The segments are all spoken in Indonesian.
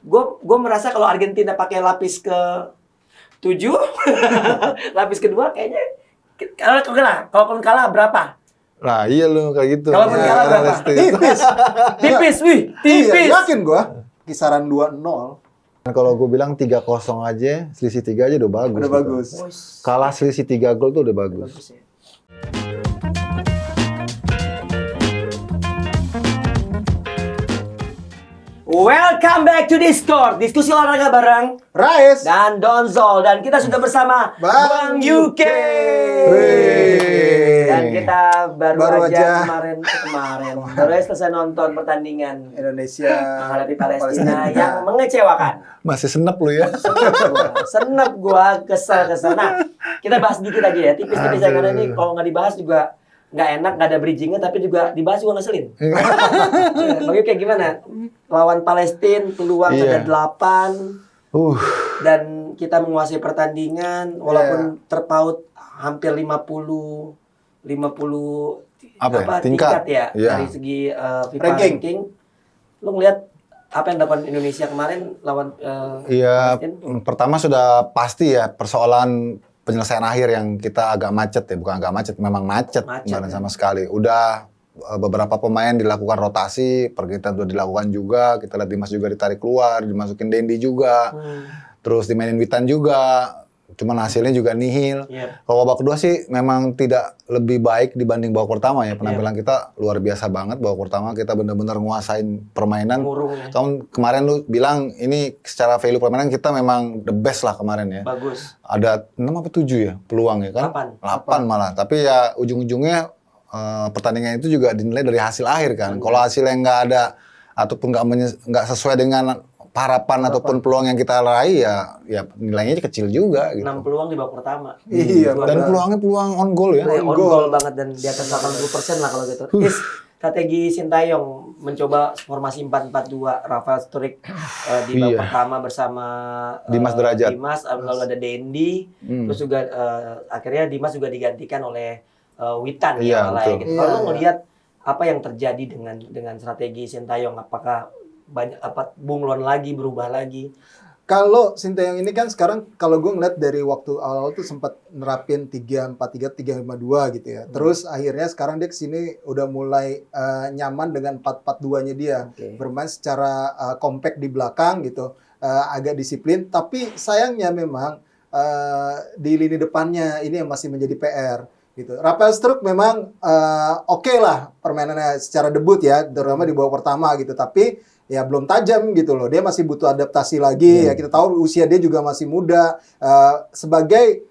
gue merasa kalau Argentina pakai lapis ke 7, lapis kedua kayaknya kalau kalah berapa? Nah, iya lu kayak gitu. Kalaupun kalah berapa? Tipis. Tipis, wih, tipis. Iya, yakin gua. Kisaran 2-0. Kalau gue bilang 3-0 aja, selisih 3 aja udah bagus. Udah gitu. bagus. Kalah selisih 3 gol tuh udah bagus. Bagus ya. Welcome back to Discord, diskusi olahraga bareng Rais. dan Donzol, dan kita sudah bersama Bang UK. Wey. Dan kita baru aja. aja kemarin baru aja selesai nonton pertandingan Indonesia menghadapi Palestina yang mengecewakan. Masih senep lu ya. Senep gua kesel. Nah, kita bahas dikit aja ya, tipis-tipis ya, karena ini kalau nggak dibahas juga nggak enak, nggak ada bridgingnya, tapi juga dibahas juga ngeselin. Bagi kayak gimana? Lawan Palestina peluang ada 8 dan kita menguasai pertandingan walaupun terpaut hampir 50 tingkat ya dari segi FIFA ranking. Lu ngeliat apa yang dilakukan Indonesia kemarin lawan Palestina? Pertama sudah pasti ya persoalan penyelesaian akhir yang kita agak macet ya, bukan agak macet, memang macet kemarin sama sekali. Udah beberapa pemain dilakukan rotasi, pergantian udah dilakukan juga, kita lihat Dimas juga ditarik keluar, dimasukin Dendi juga, terus dimainin Witan juga, cuman hasilnya juga nihil. Kalau babak kedua sih memang tidak lebih baik dibanding babak pertama ya, penampilan kita luar biasa banget. Babak pertama kita benar-benar nguasain permainan. Tahun kemarin lu bilang ini secara value permainan kita memang the best lah kemarin ya. Bagus. Ada 6 apa 7 ya peluang ya kan? 8 malah. Tapi ya ujung-ujungnya pertandingan itu juga dinilai dari hasil akhir kan. Kalau hasilnya nggak ada ataupun nggak sesuai dengan harapan ataupun peluang yang kita raih ya nilainya kecil juga gitu. 6 peluang di babak pertama. Iya, dan peluangnya peluang on goal ya. On goal banget dan di atas 80% lah kalau gitu. Strategi Sintayong mencoba formasi 4-4-2, Rafael Sturridge di babak pertama bersama Dimas Derajat. Lalu ada Dendi, terus juga akhirnya Dimas juga digantikan oleh Witan yang lain gitu. Kalau ngelihat apa yang terjadi dengan strategi Sintayong, apakah banyak bunglon lagi, berubah lagi? Kalau Sintayong ini kan sekarang kalau gue ngeliat dari waktu awal tuh sempat nerapin 3-4-3, 3-5-2 gitu ya. Terus akhirnya sekarang dia kesini udah mulai nyaman dengan 4-4-2-nya dia. Bermain secara compact di belakang gitu, agak disiplin. Tapi sayangnya memang di lini depannya ini yang masih menjadi PR. Gitu. Rafael Sturridge memang oke lah permainannya secara debut ya, terutama di babak pertama gitu. Tapi ya belum tajam gitu loh. Dia masih butuh adaptasi lagi. Ya kita tahu usia dia juga masih muda. Sebagai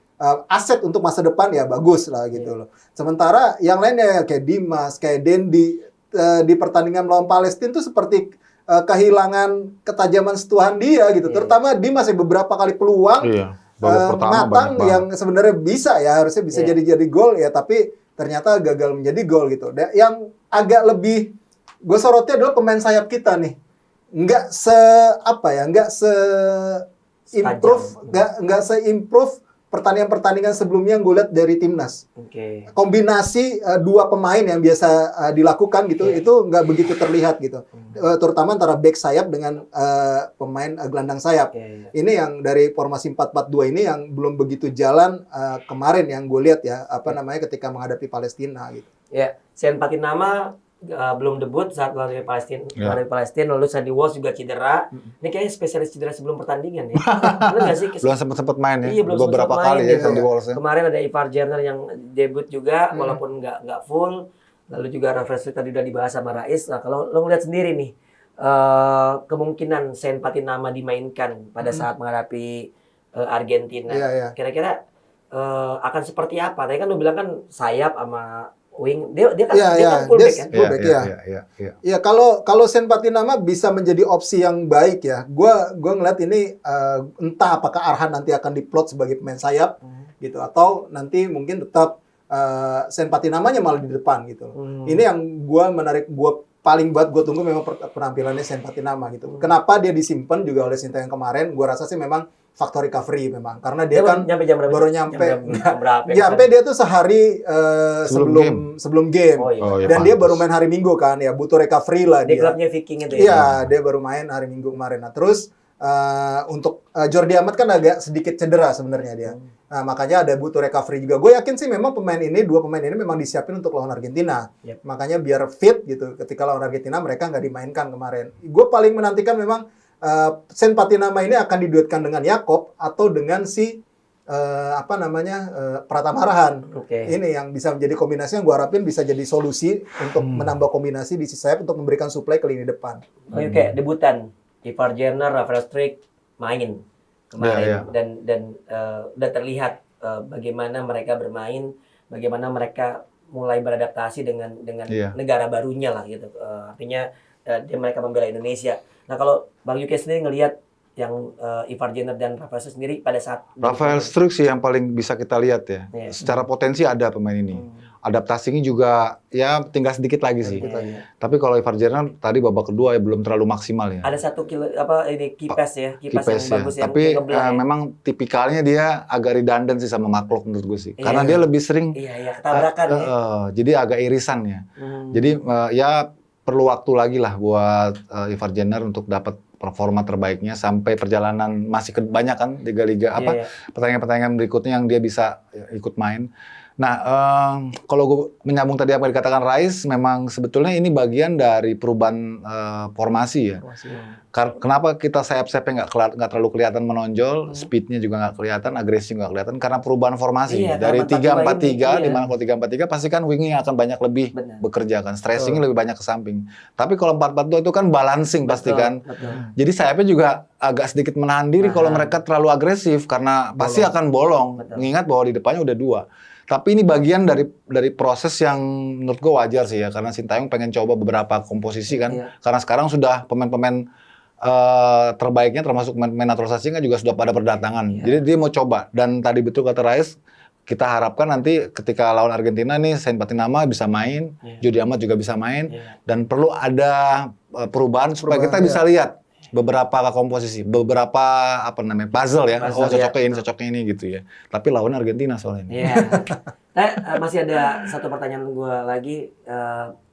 aset untuk masa depan ya bagus lah gitu loh. Sementara yang lainnya kayak Dimas, kayak Dendi di pertandingan melawan Palestina tuh seperti kehilangan ketajaman sentuhan dia gitu. Terutama Dimas yang beberapa kali peluang matang yang sebenarnya bisa ya, harusnya bisa jadi gol ya, tapi ternyata gagal menjadi gol gitu. Yang agak lebih gue sorotnya adalah pemain sayap kita nih, nggak se improve pertandingan pertandingan sebelumnya yang gue lihat dari timnas. Kombinasi dua pemain yang biasa dilakukan gitu itu nggak begitu terlihat gitu, terutama antara back sayap dengan pemain gelandang sayap. Ini yang dari formasi 4-4-2 ini yang belum begitu jalan kemarin yang gue lihat ya, ketika menghadapi Palestina gitu. Ya, Sean Patinama belum debut saat melalui Palestina, lalu Sandy Walsh juga cedera. Ini kayaknya spesialis cedera sebelum pertandingan ya. Benar nggak sih? Belum sempat main ya. Iya, beberapa kali ya Sandy Walsh. Kemarin ada Ivar Jenner yang debut juga, walaupun nggak full. Lalu juga Rafael Sturridge tadi udah dibahas sama Rais. Nah, kalau lo ngeliat sendiri nih, kemungkinan Sean Patinama dimainkan pada saat menghadapi Argentina. Kira-kira akan seperti apa? Tadi kan lo bilang kan sayap sama wing, dia kan fullback kan? Fullback ya. Ya kalau Sean Patinama bisa menjadi opsi yang baik ya. Gua ngeliat ini entah apakah Arhan nanti akan diplot sebagai pemain sayap gitu, atau nanti mungkin tetap Sean Patinamanya malah di depan gitu. Ini yang paling buat gue tunggu memang penampilannya Sean Patinama gitu. Kenapa dia disimpan juga oleh Sintayong kemarin? Gue rasa sih memang faktor recovery memang, karena dia kan baru nyampe dia tuh sehari sebelum game. Dan dia baru main hari Minggu kan ya, butuh recovery lah dia. Di klubnya Viking itu ya. Iya, dia baru main hari Minggu kemarin. Nah, terus untuk Jordi Amat kan agak sedikit cedera sebenarnya dia. Nah, makanya ada butuh recovery juga. Gue yakin sih memang dua pemain ini memang disiapin untuk lawan Argentina. Yep. Makanya biar fit gitu. Ketika lawan Argentina mereka nggak dimainkan kemarin. Gue paling menantikan memang Sen Patinama ini akan diduetkan dengan Yakob atau dengan si Pratama Arhan. Ini yang bisa menjadi kombinasi yang gue harapin bisa jadi solusi untuk menambah kombinasi di sisi sayap untuk memberikan supply ke lini depan. Kayak debutan Ivar Jenner, Rafael Struijk main kemarin dan udah terlihat bagaimana mereka bermain, bagaimana mereka mulai beradaptasi dengan negara barunya lah gitu. Artinya mereka membela Indonesia. Nah kalau Bang Yuke sendiri ngelihat yang Ivar Jenner dan Rafael Struijk sendiri pada saat Rafael Struijk sih yang paling bisa kita lihat ya. Secara potensi ada pemain ini. Adaptasinya juga ya tinggal sedikit lagi sih. Tapi kalau Ivar Jenner tadi babak kedua ya belum terlalu maksimal ya. Ada satu kipas yang bagus ya. Tapi memang tipikalnya dia agak redundant sih sama Maklok menurut gue sih. Karena dia lebih sering ketabrakan jadi agak irisan ya. Jadi ya perlu waktu lagi lah buat Ivar Jenner untuk dapat performa terbaiknya sampai perjalanan masih banyak kan liga-liga pertandingan-pertandingan berikutnya yang dia bisa ikut main. Nah, kalau gue menyambung tadi apa yang dikatakan Rais, memang sebetulnya ini bagian dari perubahan formasi ya. Kenapa kita sayap-sayapnya nggak terlalu kelihatan menonjol, speednya juga nggak kelihatan, agresi nggak kelihatan, karena perubahan formasi. Dari 3-4-3, di mana kalau 3-4-3 pasti kan wingnya akan banyak lebih bekerja kan, stressingnya lebih banyak ke samping. Tapi kalau 4-4-2 itu kan balancing pasti kan. Jadi sayapnya juga agak sedikit menahan diri kalau mereka terlalu agresif, karena pasti akan bolong. Mengingat bahwa di depannya udah 2. Tapi ini bagian dari proses yang menurut gue wajar sih ya, karena Sintayong pengen coba beberapa komposisi kan, karena sekarang sudah pemain-pemain terbaiknya termasuk pemain naturalisasi kan juga sudah pada berdatangan. Jadi dia mau coba, dan tadi betul kata Rais, kita harapkan nanti ketika lawan Argentina nih Sen Patinama bisa main, Jordi Amat juga bisa main, dan perlu ada perubahan supaya kita bisa lihat beberapa komposisi, beberapa puzzle ya. Cocoknya ini gitu ya. Tapi lawan Argentina soalnya ini. Nah, masih ada satu pertanyaan gue lagi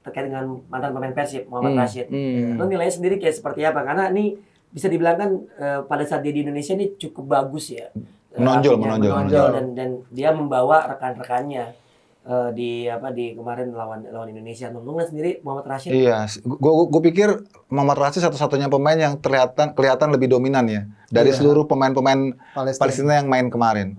terkait dengan mantan pemain Persib Muhammad Rashid. Lo nilainya sendiri kayak seperti apa? Karena ini bisa dibilang kan pada saat dia di Indonesia ini cukup bagus ya. Menonjol dan dia membawa rekan-rekannya di kemarin lawan Indonesia. Lu ngeliat sendiri Muhammad Rashid? Iya, gue pikir Muhammad Rashid satu-satunya pemain yang kelihatan lebih dominan ya dari seluruh pemain-pemain Palestina yang main kemarin.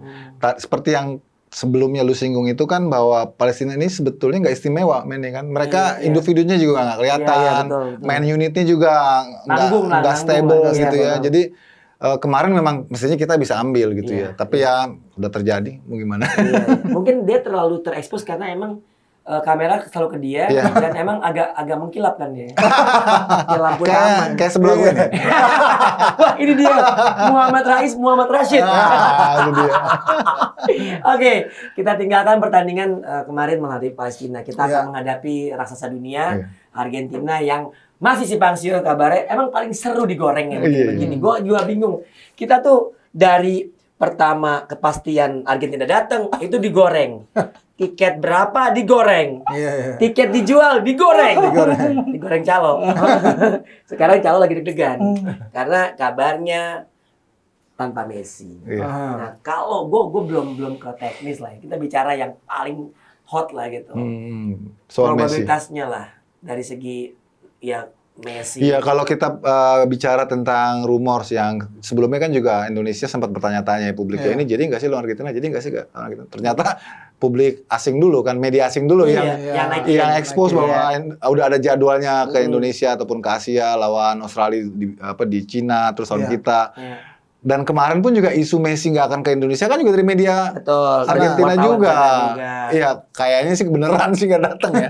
Seperti yang sebelumnya lu singgung itu kan, bahwa Palestina ini sebetulnya nggak istimewa mainnya kan. Mereka individunya juga nggak kelihatan, main unitnya juga nggak stable gitu ya. Jadi kemarin memang mestinya kita bisa ambil gitu ya, tapi ya udah terjadi, mau gimana? Mungkin dia terlalu terekspos karena emang kamera selalu ke dia dan emang agak mengkilap kan dia. Lampu taman. Kayak sebelah gue nih. Wah, ini dia Muhammad Rashid. Itu dia. Oke, kita tinggalkan pertandingan kemarin menghadapi Palestina. Kita akan menghadapi raksasa dunia Argentina yang masih simpang siur kabarnya. Emang paling seru digoreng ya begini. Gue juga bingung. Kita tuh dari pertama kepastian Argentina datang itu digoreng. Tiket berapa digoreng. Tiket dijual digoreng. Digoreng calo. Sekarang calo lagi deg-degan karena kabarnya tanpa Messi. Nah, kalau gue belum ke teknis lah. Kita bicara yang paling hot lah gitu. Soal Messi. Probabilitasnya lah dari segi Messi. Iya, kalau kita bicara tentang rumors yang sebelumnya kan juga Indonesia sempat bertanya-tanya ya publik, ini jadi nggak sih lawan Argentina, jadi nggak sih ternyata publik asing dulu kan, media asing dulu yang expose bahwa udah ada jadwalnya ke Indonesia ataupun ke Asia, lawan Australia di Cina, terus lawan kita. Dan kemarin pun juga isu Messi nggak akan ke Indonesia kan juga dari media Argentina juga. Iya, kayaknya sih beneran sih nggak datang ya.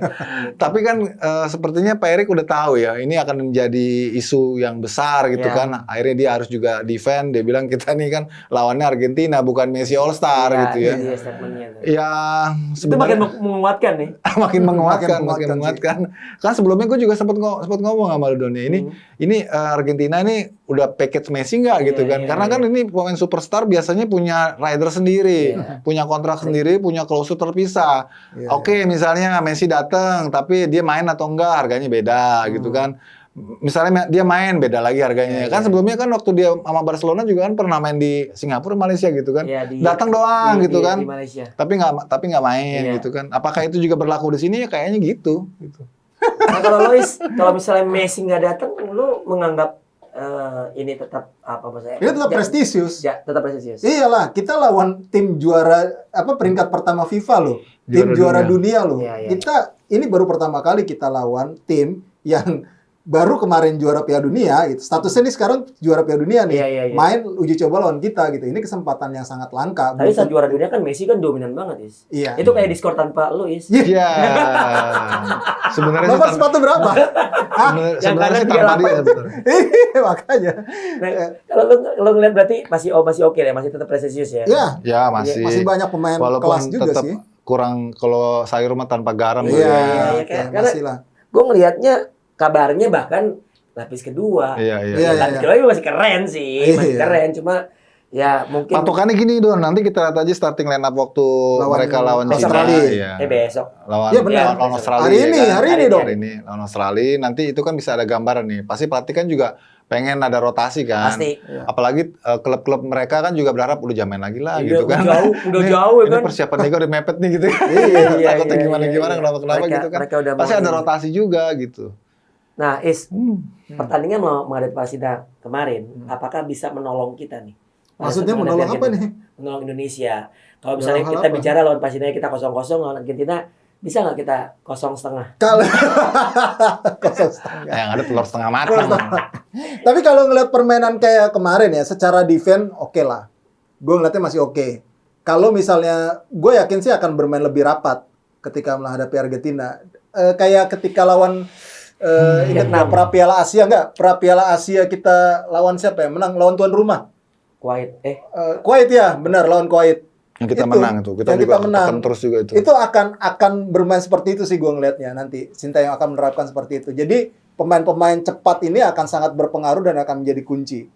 Tapi kan sepertinya Pak Erik udah tahu ya, ini akan menjadi isu yang besar gitu kan. Akhirnya dia harus juga defend, dia bilang kita nih kan lawannya Argentina bukan Messi All Star gitu ya. Ya, itu makin menguatkan nih. makin menguatkan. Kan sebelumnya gue juga sempat ngomong sama Ludon ya, ini Argentina nih udah package Messi nggak gitu kan. Karena kan ini pemain superstar biasanya punya rider sendiri, punya kontrak sendiri, punya klausul terpisah. Oke, misalnya Messi datang, tapi dia main atau enggak, harganya beda gitu kan. misalnya dia main beda lagi harganya. Kan sebelumnya kan waktu dia sama Barcelona juga kan pernah main di Singapura, Malaysia gitu kan. Iya, Datang doang gitu kan. Di Malaysia. Tapi nggak main Iya. gitu kan. Apakah itu juga berlaku di sini? Ya kayaknya gitu. Nah kalau Lois, kalau misalnya Messi nggak datang, lu menganggap ini tetap apa maksudnya? Ini tetap prestisius. Ya, tetap prestisius. Iyalah, kita lawan tim juara peringkat pertama FIFA loh. Tim Juara juara dunia loh. Iya, iya. Kita ini baru pertama kali kita lawan tim yang baru kemarin juara Piala Dunia gitu. Statusnya ini sekarang juara Piala Dunia nih. Iya, iya, iya. Main uji coba lawan kita gitu. Ini kesempatan yang sangat langka. Tapi saat juara dunia kan Messi kan dominan banget, Is. Iya. Itu kayak diskor tanpa lu, Is. Iya. Sebenarnya sih Bapak sepatu berapa? Yang sebenarnya sih kanan tanpa 38. dia sebenarnya. Iya, makanya. Nah, kalau lu ngeliat berarti masih oke ya, masih tetap prestisius ya. Ya, Ya masih banyak pemain walaupun kelas juga tetap sih. kurang kalau sayur mah tanpa garam. Iya, iya, iya, kayak- masih lah. Gue ngelihatnya kabarnya bahkan lapis kedua. Iya. Iya, Lapis kedua itu masih keren sih, masih Iya. keren. Cuma ya mungkin Patokannya gini Don, nanti kita lihat aja starting line up waktu mereka lawan Australia. Cina. Iya. besok. Lawan, Iya, benar. lawan Australia. Hari ini, kan? hari ini dong. Hari ini lawan Australia, nanti itu kan bisa ada gambaran nih. Pasti pelatih kan juga pengen ada rotasi kan. Pasti. Apalagi klub-klub mereka kan juga berharap udah jangan main lagi lah Iya, gitu kan. udah jauh ya Ini kan. persiapan Liga udah mepet nih gitu. Iya, Takutnya iya, gimana-gimana, iya. kenapa-kenapa Mereka- gitu kan. mereka udah Pasti mau ada ini. rotasi juga gitu. Nah, pertandingan menghadapi Palestina kemarin, apakah bisa menolong kita nih? Maksudnya Pada saat menolong menghadapi apa nih? Menolong Indonesia. Kalau misalnya Dalam hal kita apa? bicara lawan Palestina kita 0-0, lawan Argentina bisa nggak kita 0,5? Kalau kosong setengah. Yang ada telur setengah matang. Tapi kalau ngeliat permainan kayak kemarin ya, secara defense oke lah. Gue ngeliatnya masih oke. Kalau misalnya, gue yakin sih akan bermain lebih rapat ketika menghadapi Argentina. Kayak ketika lawan ingat nggak pra Piala Asia nggak? Pra Piala Asia kita lawan siapa ya? Menang lawan tuan rumah. Kuwait. Kuwait ya, benar lawan Kuwait. Yang kita Itu, menang itu. Kita yang juga kita menang. tekan terus juga itu. Itu akan bermain seperti itu sih gue ngelihatnya nanti. Sintayong akan menerapkan seperti itu. Jadi pemain-pemain cepat ini akan sangat berpengaruh dan akan menjadi kunci.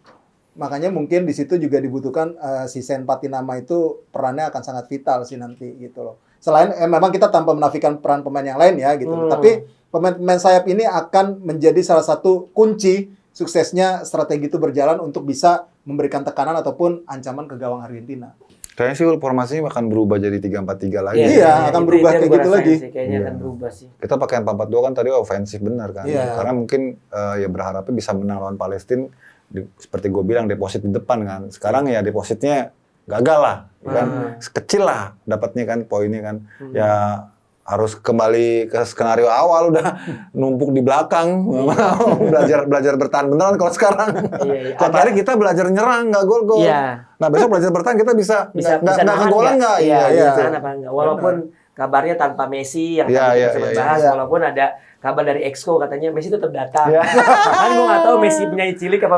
Makanya mungkin di situ juga dibutuhkan si Sen Patinama itu perannya akan sangat vital sih nanti gitu loh. Selain memang kita tanpa menafikan peran pemain yang lain ya gitu. Tapi pemain-pemain sayap ini akan menjadi salah satu kunci suksesnya strategi itu berjalan untuk bisa memberikan tekanan ataupun ancaman ke gawang Argentina. Kayaknya sih formasinya akan berubah jadi 3-4-3 lagi. Iya, akan berubah yang kayak gua gitu rasain lagi. sih, kayaknya Iya. akan berubah sih. Kita pakai 4-4-2 kan tadi ofensif benar kan. Iya. Karena mungkin ya berharapnya bisa menang lawan Palestina seperti gue bilang deposit di depan kan. Sekarang ya depositnya gagal lah, ya kan. Kecil lah dapatnya kan poinnya kan. Ya harus kembali ke skenario awal udah numpuk di belakang. belajar bertahan beneran kalau sekarang. Iya. Kalau tadi kita belajar nyerang nggak gol-gol. Iya. Nah besok belajar bertahan kita bisa nggak nahan kegolan nggak? Iya, Iya. bisa nahan apa enggak. Walaupun kabarnya tanpa Messi yang Iya, tadi iya, kita sempat iya, bahas, iya. walaupun ada kabar dari Exco katanya Messi tetap datang. Iya. Kan gue nggak tahu Messi penyanyi cilik apa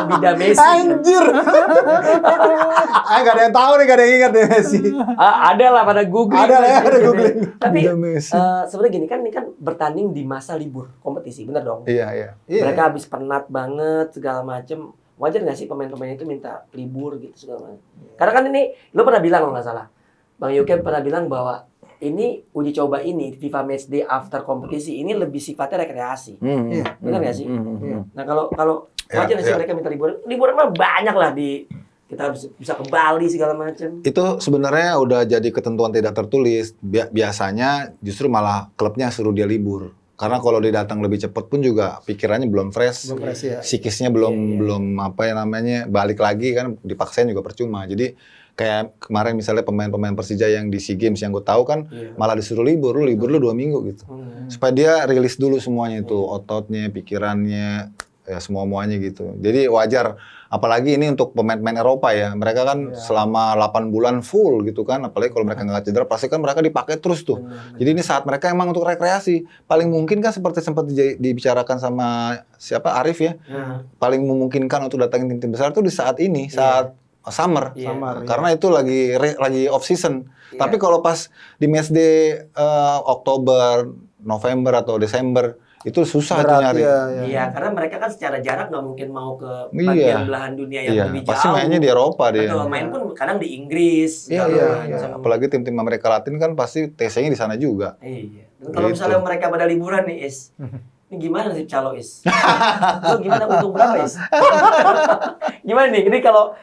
bida Messi. Anjir. Gak ada yang tahu nih, gak ada yang ingat nih Messi. Ada lah pada googling. Ada lah ya, ada googling. Tapi Bida Messi. sebenarnya gini kan, ini kan bertanding di masa libur kompetisi, bener dong? Iya. Iya. Mereka habis penat banget segala macem. Wajar nggak sih pemain-pemain itu minta libur gitu segala macam? Karena kan ini, lo pernah bilang kalau nggak salah, Bang Yuken pernah bilang bahwa ini uji coba ini FIFA Matchday after kompetisi ini lebih sifatnya rekreasi. Iya. Benar nggak sih? Iya. Nah kalau Ya, wajar nggak sih ya. mereka minta liburan? Liburan mah banyak lah di kita bisa ke Bali segala macam. Itu sebenarnya udah jadi ketentuan tidak tertulis. Biasanya justru malah klubnya suruh dia libur. Karena kalau dia datang lebih cepat pun juga pikirannya belum fresh. Belum fresh, ya. Psikisnya belum apa ya namanya balik lagi kan dipaksain juga percuma. Jadi kayak kemarin misalnya pemain-pemain Persija yang di SEA Games yang gue tahu kan malah disuruh libur. Lu libur lu 2 minggu gitu. Supaya dia rilis dulu semuanya itu, ototnya, pikirannya, ya semua-muanya gitu. Jadi wajar, apalagi ini untuk pemain-pemain Eropa ya. Mereka kan selama 8 bulan full gitu kan. Apalagi kalau mereka nggak cedera, pasti kan mereka dipakai terus tuh. Jadi ini saat mereka emang untuk rekreasi. Paling mungkin kan seperti sempat dibicarakan sama siapa Arif ya. Paling memungkinkan untuk datangin tim-tim besar tuh di saat ini, saat summer. Summer, Karena itu lagi off season. Tapi kalau pas di matchday Oktober, November atau Desember itu susah tuh nyari. Iya, karena mereka kan secara jarak nggak mungkin mau ke Iya. bagian belahan dunia yang lebih jauh. Pasti mainnya di Eropa dia. Betul, main pun kadang di Inggris. Iya, segala iya. macam. Apalagi tim-tim Amerika Latin kan pasti TC-nya di sana juga. Iya. Dan kalau Gitu. misalnya mereka pada liburan nih, Is, ini gimana sih Calois? Lo gimana untung berapa Is? Gimana nih? Ini kalau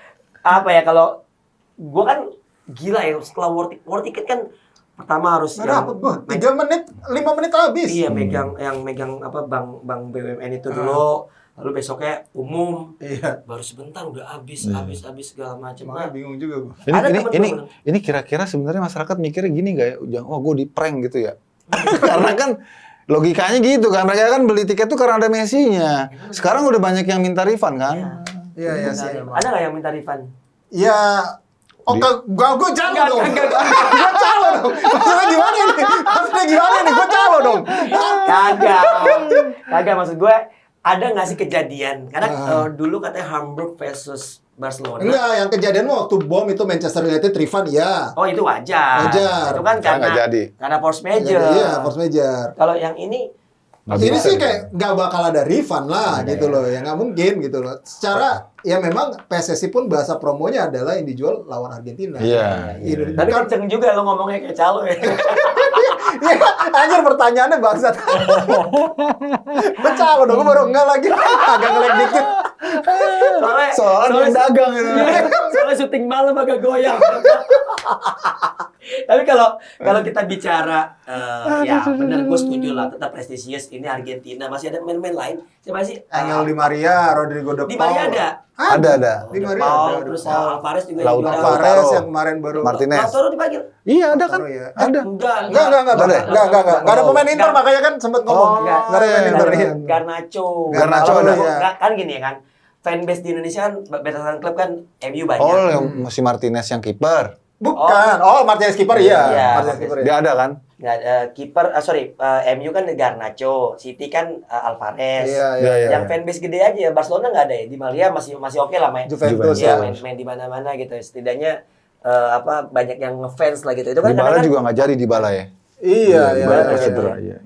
apa ya, kalau gue kan gila ya setelah war ticket kan pertama harus Nggak dapet gua. 3 menit, 5 menit habis. iya megang apa bank BUMN itu dulu, lalu besoknya umum, Iya. baru sebentar udah habis segala macam. Makanya bingung juga gua. Ada temen gua bilang, Ini kira-kira sebenarnya masyarakat mikirnya gini nggak ya? Wah, gue di prank gitu ya. Karena kan logikanya gitu kan. Mereka kan beli tiket tuh karena ada Messi-nya. Sekarang udah banyak yang minta refund kan? Iya sih. ada nggak yang minta refund? Ya, gua calo dong. Gua calo dong. Maksudnya gimana nih? Gua calo dong. Kagak maksud gue, ada nggak sih kejadian? Karena dulu katanya Hamburg versus Barcelona. Enggak, yang kejadian waktu bom itu Manchester United refund ya. Oh itu wajar. Itu kan Karena nggak jadi. karena force major. Iya, force major. Kalau yang ini Nggak Ini bisa sih gitu. kayak nggak bakal ada refund lah gitu loh, ya nggak mungkin gitu loh. Secara ya memang PSSI pun bahasa promonya adalah yang dijual lawan Argentina. Iya. tapi kenceng juga lo ngomongnya kayak calo ya. Iya, anjir pertanyaannya bangsat. Becalo dong, gua baru enggak lagi. Agak ngelek dikit. Soalnya dagang gitu. Soalnya syuting malam agak goyang. Tapi kalau kita bicara ya benar gue setuju lah, tetap prestisius ini Argentina. Masih ada main-main lain. Siapa sih? Angel Di Maria, Rodrigo De Paul. Di Maria ada. Ada. Di Maria Paul, ada. terus Alvarez juga Lautaro. juga. Alvarez yang kemarin baru. Martinez. Lautaro dipanggil. Iya, ada kan? Lautaro ya. Ada. Enggak. Enggak ada pemain Inter makanya kan sempat ngomong. Enggak. Enggak ada pemain Inter. Iya. Garnacho. Garnacho Kalau ada. kan gini ya kan. Fanbase di Indonesia kan berdasarkan klub kan MU banyak. Oh, yang si Martinez yang kiper. Bukan. Oh, Martinez kiper Iya, iya. Martinez kiper. Dia ada kan? Nggak, kiper MU kan Garnacho, City kan Alvarez. Iya. Yang fanbase gede aja, Barcelona nggak ada ya. Di Maria masih oke lah main. Juventus Iya, ya. main di mana-mana gitu. Setidaknya banyak yang ngefans lah gitu. Itu kan Dybala kadang-kadang- juga nggak jadi Dybala ya. Iya. Dybala cedera. Iya.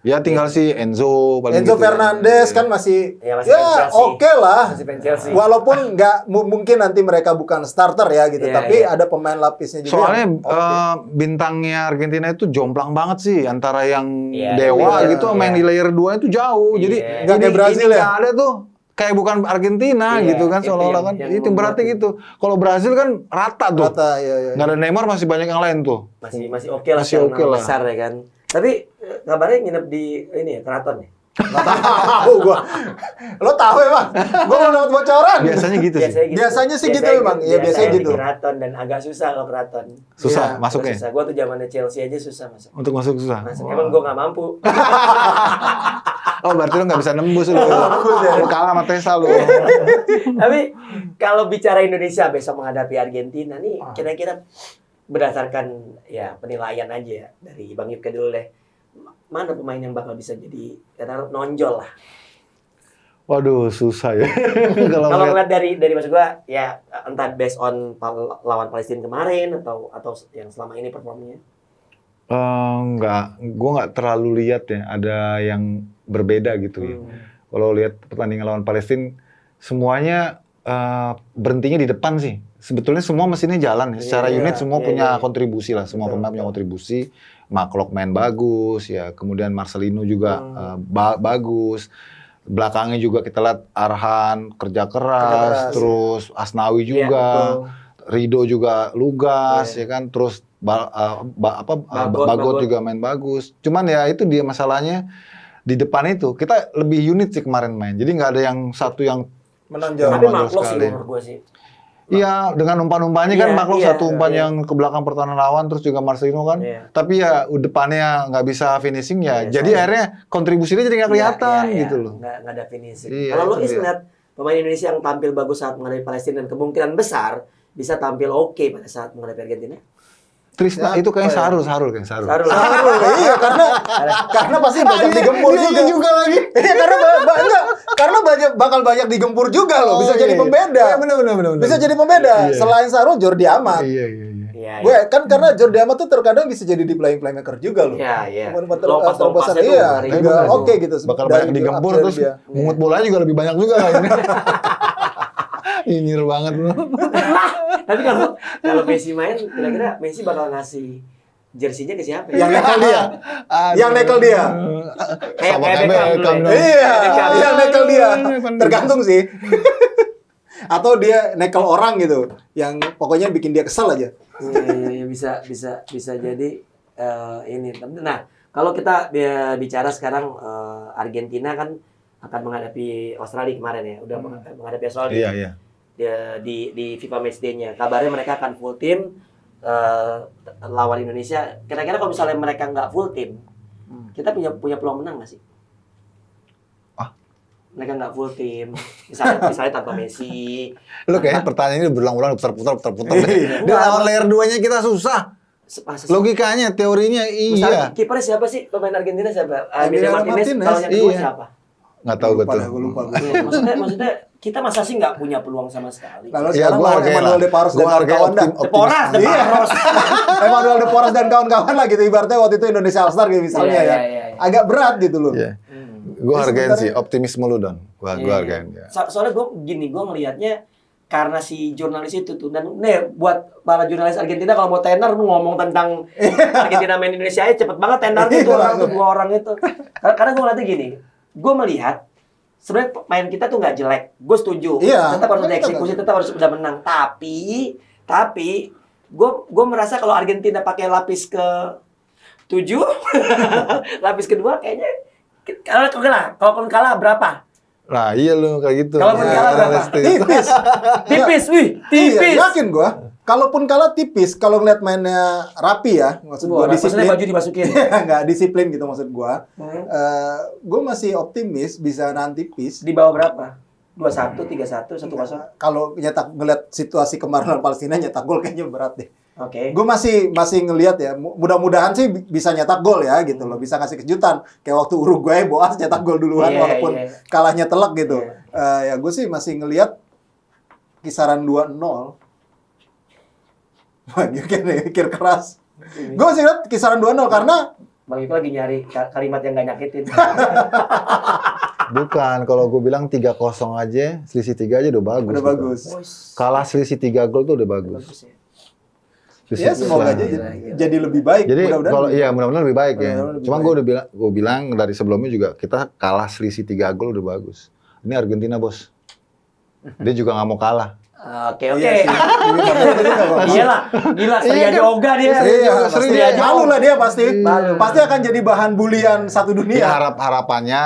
Ya tinggal si Enzo paling Enzo gitu. Fernandez kan masih Iya, masih fans Chelsea. oke lah. Masih fans Chelsea. Walaupun nggak mungkin nanti mereka bukan starter ya gitu, Iya, tapi iya. ada pemain lapisnya juga. Soalnya yang oke. bintangnya Argentina itu jomplang banget sih antara yang Iya, dewa iya, gitu sama yang di layer 2 itu jauh. Iya. Jadi Nggak kayak Brazil ya? nggak ada tuh. Kayak bukan Argentina Iya, gitu kan itu seolah-olah yang- kan. yang Itu berarti membuat- gitu. Kalau Brazil kan rata tuh. Rata, iya. Nggak ada Neymar, masih banyak yang lain tuh. masih oke lah, Masih secara oke nama lah. besar ya kan. Tapi kabarnya nginep di ini ya, Keraton ya. Nggak tahu gua. Lo tahu emang? Gua mau dapat bocoran. Biasanya gitu sih. Biasanya sih gitu emang. Iya, biasanya gitu. Di Keraton dan agak susah kalau Keraton. Susah Iya, masuknya. Susah. Gua tuh zamannya Chelsea aja susah masuk. Untuk masuk susah. Emang gua nggak mampu. Oh, berarti lu nggak bisa nembus lu. Nembus ya. Lu kalah sama Tesa lu. Tapi kalau bicara Indonesia besok menghadapi Argentina nih, kira-kira berdasarkan ya penilaian aja ya dari Bang Yipke dulu deh. Mana pemain yang bakal bisa jadi kata nonjol lah. Waduh, susah ya. Kalau Kalau ngeliat ngeliat dari maksud gua ya entah based on lawan Palestina kemarin atau yang selama ini performanya. gue nggak terlalu lihat ya ada yang berbeda gitu ya. Kalau lihat pertandingan lawan Palestina, semuanya berhentinya di depan sih. Sebetulnya semua mesinnya jalan ya. Secara Iya, unit semua iya, punya iya. kontribusi lah. Semua pemain punya kontribusi. Maklok main bagus ya. Kemudian Marcelino juga bagus. Belakangnya juga kita lihat Arhan kerja keras. Terus Asnawi Iya, juga. betul. Rido juga lugas Iya. ya kan. Terus Bagot Bagot juga main bagus. Cuman ya itu dia masalahnya di depan itu kita lebih unit sih kemarin main. Jadi nggak ada yang satu yang Menonjol. Tapi Nonjol Maklok sih sekali. menurut gua sih. iya dengan umpan-umpannya kan Iya, Maklok iya, satu umpan iya. yang ke belakang pertahanan lawan terus juga Marcelino kan. Iya. Tapi ya depannya nggak bisa finishing ya. Iya, jadi soalnya- akhirnya kontribusinya jadi nggak kelihatan Iya, iya. gitu loh. Nggak ada finishing. Iya, Kalau lu itu Is dia. ngeliat pemain Indonesia yang tampil bagus saat menghadapi Palestina dan kemungkinan besar bisa tampil oke pada saat menghadapi Argentina. Tristan Siapa itu kayaknya ya? Sarul kayaknya Sarul. Sarul. Iya, karena pasti banyak digempur juga. juga lagi. Iya, karena bakal banyak digempur juga loh. Bisa jadi pembeda. Iya, benar. Bisa jadi pembeda. Iya. Selain Sarul, Jordi Amat. Iya. Iya, Gue kan karena Jordi Amat tuh terkadang bisa jadi di playmaker juga loh. Iya. Terobosan Lompat-lompatnya tuh iya, ngeri juga bener. oke gitu. Bakal Dari banyak digempur upside terus dia. mungut bolanya juga lebih banyak juga kan ini. Nyinyir banget lu. Tapi kalau Messi main, kira-kira Messi bakal ngasih Jersinya ke siapa Yang ya? nekel dia. Yang nekel dia. Kayak Sama kayak kayak Beckham Beckham dulu ya. dong. Iya, Beckham. yang nekel dia. Tergantung sih. Atau dia nekel orang gitu, yang pokoknya bikin dia kesel aja. Iya, bisa jadi ini. Nah, kalau kita bicara sekarang Argentina kan akan menghadapi Australia kemarin ya, udah menghadapi Australia. Iya, iya. Di FIFA Matchday-nya. Kabarnya mereka akan full tim lawan Indonesia. Kira-kira kalau misalnya mereka nggak full tim, kita punya peluang menang nggak sih? Mereka nggak full tim, misalnya tanpa Messi. Lu kayaknya pertanyaan ini berulang-ulang putar-putar. Iya. Di lawan layer 2-nya kita susah. Logikanya, teorinya Misalnya iya. kipernya siapa sih pemain Argentina siapa? Emiliano Martinez. Martinez, Kalau yang kedua iya. siapa? Nggak tahu betul. Gue lupa. Iya, maksudnya kita masa sih nggak punya peluang sama sekali. Kalau Iya, sekarang gua lawan hargai Emmanuel lah. De Paros dan Gua hargai kawan-kawan dah. optimis. Deporas. Iya. Emmanuel De Paros dan kawan-kawan lah gitu. Ibaratnya waktu itu Indonesia All-Star gitu misalnya Iya, ya. iya. Agak berat gitu loh. Iya. Gue hargain sebenarnya- sih, optimisme lu Don. Gue hargain. Ya. Soalnya gue ngelihatnya karena si jurnalis itu tuh, dan nih buat para jurnalis Argentina kalau mau tenar lu ngomong tentang Argentina main Indonesia aja cepet banget tenarnya tuh orang tuh, 2 orang itu. Karena gue ngeliatnya gini, gue melihat sebenarnya pemain kita tuh nggak jelek, gue setuju. Iya. Tetap harus ada eksekusi, tetap harus udah menang. Tapi gue merasa kalau Argentina pakai lapis ke 7, lapis kedua kayaknya kalau kalah berapa? Nah iya lu kayak gitu. Kalaupun kalah berapa? Tipis. Tipis, wih, tipis. Iya, yakin gua. Kalaupun kalah tipis, kalau ngeliat mainnya rapi ya, maksud gua Maksudnya disiplin. baju dimasukin. Nggak disiplin gitu maksud gua. Hmm. Gua masih optimis bisa nahan tipis. Di bawah berapa? 2-1, 3-1, 1-0. Kalau ngeliat situasi kemarin lawan Palestina nyetak gol kayaknya berat deh. Oke. Gue masih ngelihat ya, mudah-mudahan sih bisa nyetak gol ya gitu loh, bisa ngasih kejutan kayak waktu Uruguay Boas nyetak gol duluan Iya, walaupun iya. kalahnya telak gitu. Iya. Ya gue sih masih ngelihat kisaran 2-0. Wah, dia mikir keras. Gue masih ngeliat kisaran 2-0 karena Bang Iko lagi nyari kalimat yang gak nyakitin. Bukan, kalau gue bilang 3-0 aja, selisih 3 aja udah bagus. udah gitu. bagus. Kalah selisih 3 gol tuh udah bagus. Bagus ya. Ya semoga aja jadi lebih baik. Jadi Mudah-mudahan kalau iya mudah-mudahan lebih baik ya. Mudah-mudahan lebih Cuma baik. gue bilang dari sebelumnya juga kita kalah selisih 3 gol udah bagus. Ini Argentina bos. Dia juga nggak mau kalah. Oke. Iya sih. Iyalah, gila, Sri Iya aja kan? ogah dia. Iya, Seri pasti dia. malu lah dia pasti. Malu. Pasti akan jadi bahan bulian satu Ya dunia. harapannya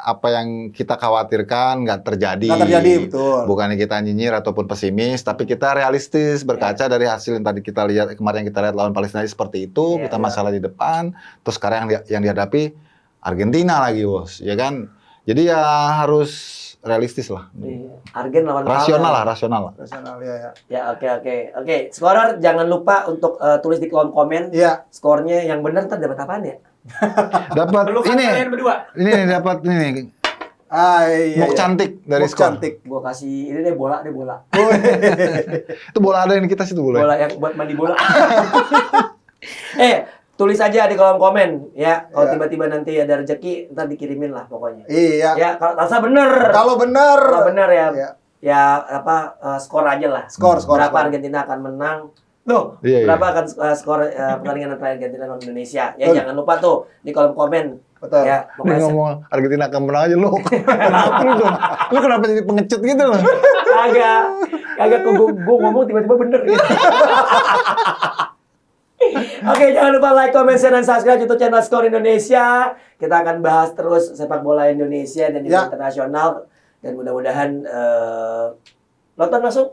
apa yang kita khawatirkan nggak terjadi. Nggak terjadi, betul. Bukannya kita nyinyir ataupun pesimis, tapi kita realistis berkaca dari hasil yang tadi kita lihat kemarin yang kita lihat lawan Palestina seperti itu. Iya, Kita iya. masalah di depan, terus sekarang yang dihadapi Argentina lagi bos, ya kan? Jadi ya harus realistis lah. Iya. Argen lawan Rasional lah, kalah. rasional lah. Rasional ya. Ya, oke. Scorer jangan lupa untuk tulis di kolom komen Iya. skornya yang benar ntar dapat apaan ya? Dapat Pelukan kalian berdua. ini dapat ini Iya. muk cantik dari Muk skor. cantik. Gua kasih ini deh bola. Itu bola ada yang kita situ boleh. Bola yang buat mandi bola. Tulis aja di kolom komen ya. Kalau Ya. tiba-tiba nanti ada rezeki, ntar dikirimin lah pokoknya. Iya. Ya, kalau rasa bener. Kalau benar. Kalau bener ya. Iya. Ya skor aja lah. Skor. Berapa skor. Argentina akan menang? Loh, Iya, iya. berapa akan skor pertandingan antara Argentina dan Indonesia? Ya Betul. jangan lupa tuh di kolom komen. Betul. Ya, Ini pokoknya ngomong Argentina akan menang aja lu. Kenapa lu dong? Lu kenapa jadi pengecut gitu loh? kagak kok gua ngomong tiba-tiba bener gitu. Oke, jangan lupa like, comment, share, dan subscribe YouTube channel Skor Indonesia. Kita akan bahas terus sepak bola Indonesia dan juga Ya. internasional. Dan mudah-mudahan nonton langsung.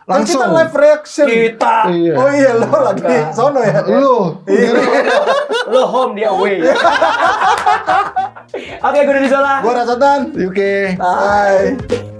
Kan kita live reaction. Kita. Iya. Oh iya, lo lagi sono ya. Lu. Lo home, dia away. Oke, gue udah di Zola. Gua Rasatan. UK. Bye.